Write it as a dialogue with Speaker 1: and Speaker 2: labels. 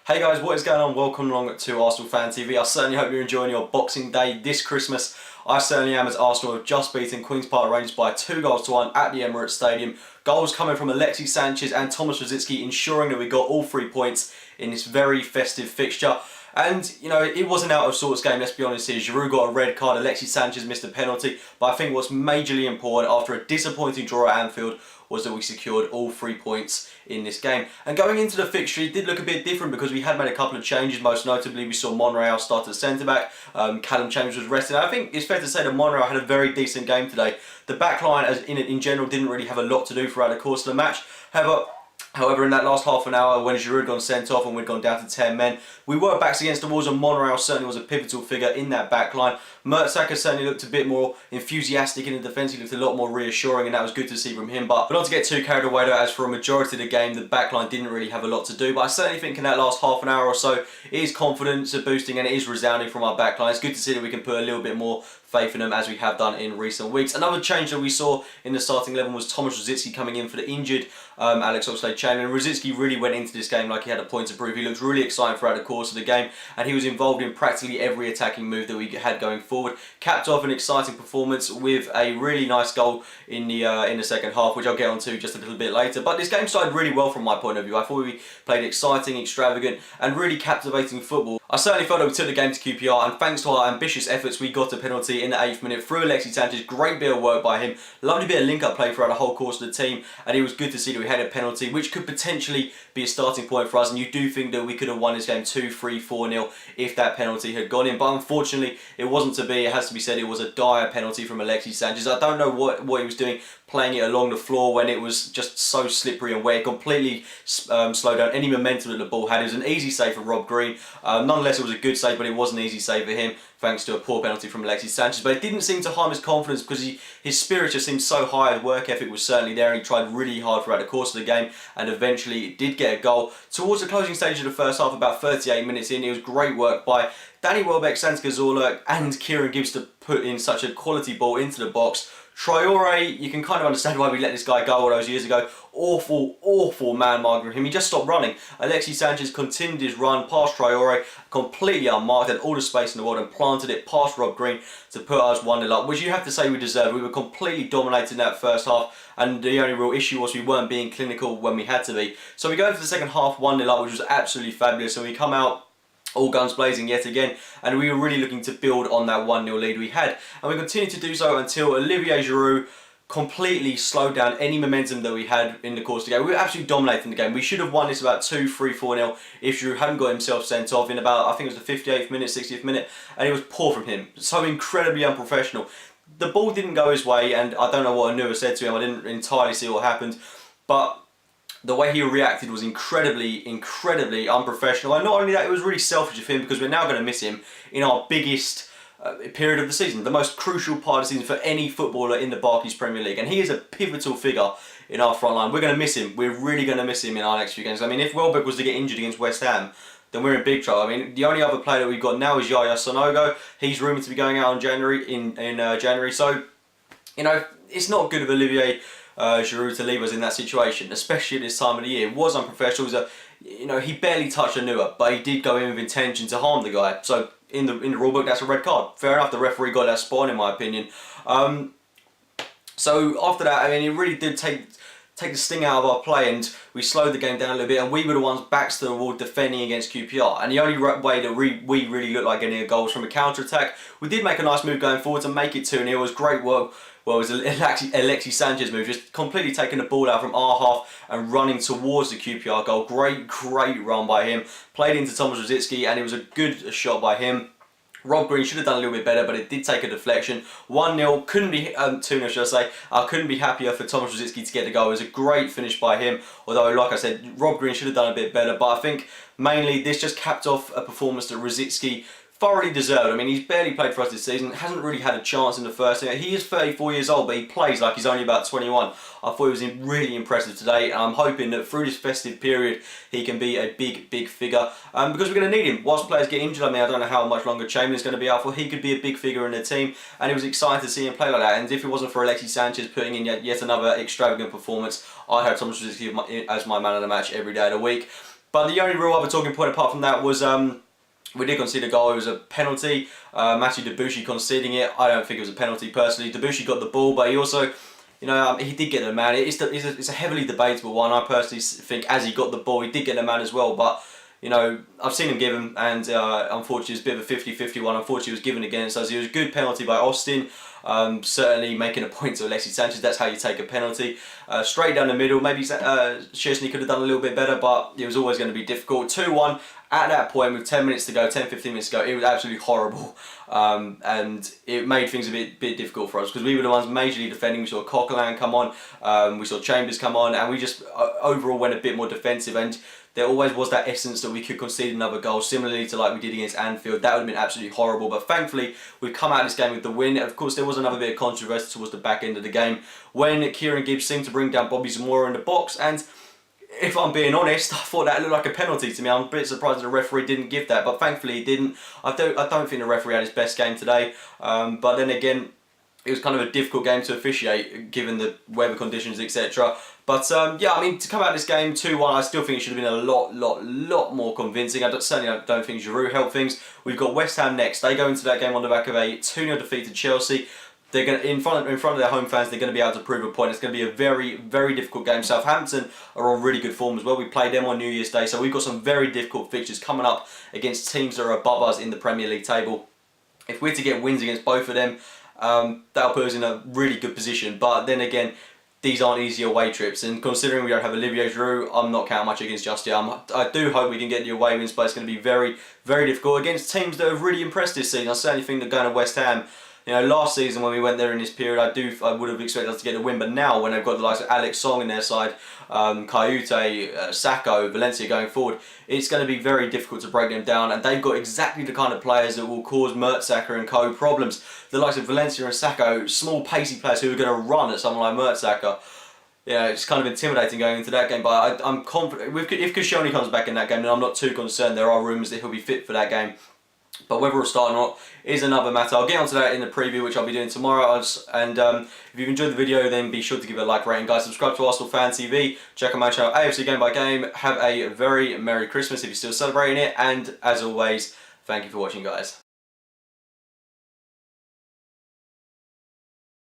Speaker 1: Hey guys, what is going on? Welcome along to Arsenal Fan TV. I certainly hope you're enjoying your Boxing Day this Christmas. I certainly am, as Arsenal have just beaten Queen's Park Rangers by 2-1 at the Emirates Stadium. Goals coming from Alexis Sanchez and Thomas Rosicky, ensuring that we got all 3 points in this very festive fixture. And, you know, it was an out of sorts game, let's be honest here. Giroud got a red card, Alexis Sanchez missed a penalty. But I think what's majorly important after a disappointing draw at Anfield was that we secured all 3 points in this game. And going into the fixture, it did look a bit different because we had made a couple of changes. Most notably, we saw Monreal start at centre-back. Callum Chambers was rested. I think it's fair to say that Monreal had a very decent game today. The back line, in general, didn't really have a lot to do throughout the course of the match. However, in that last half an hour, when Giroud had gone sent off and we'd gone down to 10 men, we were backs against the walls, and Monreal certainly was a pivotal figure in that back line. Mertesacker certainly looked a bit more enthusiastic in the defence. He looked a lot more reassuring, and that was good to see from him. But not to get too carried away, though, as for a majority of the game, the back line didn't really have a lot to do. But I certainly think in that last half an hour or so, it is confidence boosting and it is resounding from our back line. It's good to see that we can put a little bit more faith in them as we have done in recent weeks. Another change that we saw in the starting 11 was Thomas Rosicky coming in for the injured Alex Oxlade-Chamberlain. Rosicky really went into this game like he had a point to prove. He looked really exciting throughout the course of the game, and he was involved in practically every attacking move that we had going forward. Capped off an exciting performance with a really nice goal in the second half, which I'll get onto just a little bit later. But this game started really well from my point of view. I thought we played exciting, extravagant, and really captivating football. I certainly felt that we took the game to QPR, and thanks to our ambitious efforts, we got a penalty in the 8th minute through Alexis Sanchez. Great bit of work by him. Lovely bit of link-up play throughout the whole course of the team, and it was good to see that we had a penalty, which could potentially be a starting point for us. And you do think that we could have won this game 2-3, 4-0 if that penalty had gone in. But unfortunately, it wasn't to be. It has to be said, it was a dire penalty from Alexis Sanchez. I don't know what he was doing, playing it along the floor when it was just so slippery and wet. It completely slowed down any momentum that the ball had. It was an easy save for Rob Green. Nonetheless, it was a good save, but it was an easy save for him, thanks to a poor penalty from Alexis Sanchez. But it didn't seem to harm his confidence because his spirit just seemed so high. His work ethic was certainly there, and he tried really hard throughout the course of the game, and eventually did get a goal. Towards the closing stage of the first half, about 38 minutes in, it was great work by Danny Welbeck, Santi Cazorla and Kieran Gibbs to put in such a quality ball into the box. Traore, you can kind of understand why we let this guy go all those years ago. Awful man marking him. He just stopped running. Alexis Sanchez continued his run past Traore, completely unmarked, had all the space in the world, and planted it past Rob Green to put us 1-0 up, which you have to say we deserved. We were completely dominating that first half, and the only real issue was we weren't being clinical when we had to be. So we go into the second half 1-0 up, which was absolutely fabulous, and we come out all guns blazing yet again, and we were really looking to build on that 1-0 lead we had, and we continued to do so until Olivier Giroud completely slowed down any momentum that we had in the course of the game. We were absolutely dominating the game. We should have won this about 2-3, 4-0 if Giroud hadn't got himself sent off in about, I think it was the 58th minute, 60th minute, and it was poor from him. So incredibly unprofessional. The ball didn't go his way, and I don't know what Anua said to him. I didn't entirely see what happened, but the way he reacted was incredibly unprofessional. And not only that, it was really selfish of him, because we're now going to miss him in our biggest period of the season, the most crucial part of the season for any footballer in the Barclays Premier League. And he is a pivotal figure in our front line. We're going to miss him. We're really going to miss him in our next few games. I mean, if Welbeck was to get injured against West Ham, then we're in big trouble. I mean, the only other player that we've got now is Yaya Sonogo. He's rumoured to be going out in January. So, you know, it's not good of Olivier Giroud to leave us in that situation, especially at this time of the year. It was unprofessional. He barely touched Anua, but he did go in with intention to harm the guy. So in the rule book, that's a red card. Fair enough. The referee got that spot on, in my opinion. So after that, I mean, it really did take the sting out of our play, and we slowed the game down a little bit, and we were the ones backs to the wall defending against QPR. And the only way that we really looked like getting a goal was from a counter-attack. We did make a nice move going forward to make it 2-0. It was great work. Well, it was Alexis Sanchez move, just completely taking the ball out from our half and running towards the QPR goal. Great run by him. Played into Thomas Rosicky, and it was a good shot by him. Rob Green should have done a little bit better, but it did take a deflection. 1-0, couldn't be 2-0, should I say. I couldn't be happier for Thomas Rosicky to get the goal. It was a great finish by him, although, like I said, Rob Green should have done a bit better. But I think mainly this just capped off a performance that Rosicky thoroughly deserved. I mean, he's barely played for us this season, hasn't really had a chance in the first game. He is 34 years old, but he plays like he's only about 21. I thought he was really impressive today, and I'm hoping that through this festive period, he can be a big figure, because we're going to need him. Whilst players get injured, I mean, I don't know how much longer Chamberlain's going to be out for. He could be a big figure in the team, and it was exciting to see him play like that. And if it wasn't for Alexis Sanchez putting in yet another extravagant performance, I'd have Thomas Rosicky as my man of the match every day of the week. But the only real other talking point apart from that was we did concede a goal. It was a penalty. Matthew Debuchy conceding it. I don't think it was a penalty personally. Debuchy got the ball, but he also, you know, he did get the man. It's a heavily debatable one. I personally think as he got the ball, he did get the man as well. But, you know, I've seen him give him, and unfortunately it's a bit of a 50-50 one. Unfortunately it was given against us. It was a good penalty by Austin. Certainly making a point to Alexis Sanchez. That's how you take a penalty. Straight down the middle. Maybe Szczesny could have done a little bit better, but it was always going to be difficult. 2-1. At that point, with 10 minutes to go, 10-15 minutes to go, it was absolutely horrible. And it made things a bit difficult for us because we were the ones majorly defending. We saw Coquelin come on, we saw Chambers come on, and we just overall went a bit more defensive. And there always was that essence that we could concede another goal, similarly to like we did against Anfield. That would have been absolutely horrible. But thankfully, we've come out of this game with the win. Of course, there was another bit of controversy towards the back end of the game when Kieran Gibbs seemed to bring down Bobby Zamora in the box, and if I'm being honest, I thought that looked like a penalty to me. I'm a bit surprised that the referee didn't give that, but thankfully he didn't. I don't think the referee had his best game today, but then again, it was kind of a difficult game to officiate given the weather conditions, etc. But yeah, I mean, to come out of this game 2-1, I still think it should have been a lot more convincing. Certainly don't think Giroud helped things. We've got West Ham next. They go into that game on the back of a 2-0 defeat to Chelsea. They're going in front of their home fans. They're going to be able to prove a point. It's going to be a very difficult game. Southampton are on really good form as well. We played them on New Year's Day, so we've got some very difficult fixtures coming up against teams that are above us in the Premier League table. If we're to get wins against both of them, that'll put us in a really good position. But then again, these aren't easy away trips, and considering we don't have Olivier Giroud, I'm not counting much against just yet. I do hope we can get the away wins, but it's going to be very difficult against teams that have really impressed this season. I certainly think that going to West Ham, you know, last season when we went there in this period, I would have expected us to get a win. But now, when they've got the likes of Alex Song in their side, Kayute, Sacco, Valencia going forward, it's going to be very difficult to break them down. And they've got exactly the kind of players that will cause Mertesacker and co problems. The likes of Valencia and Sacco, small pacey players who are going to run at someone like Mertesacker. Yeah, it's kind of intimidating going into that game. But I'm confident if Koscielny comes back in that game, then I'm not too concerned. There are rumours that he'll be fit for that game. But whether we'll start or not is another matter. I'll get onto that in the preview, which I'll be doing tomorrow. And if you've enjoyed the video, then be sure to give it a like, rating, guys. Subscribe to Arsenal Fan TV. Check out my channel, AFC Game by Game. Have a very Merry Christmas if you're still celebrating it. And as always, thank you for watching, guys.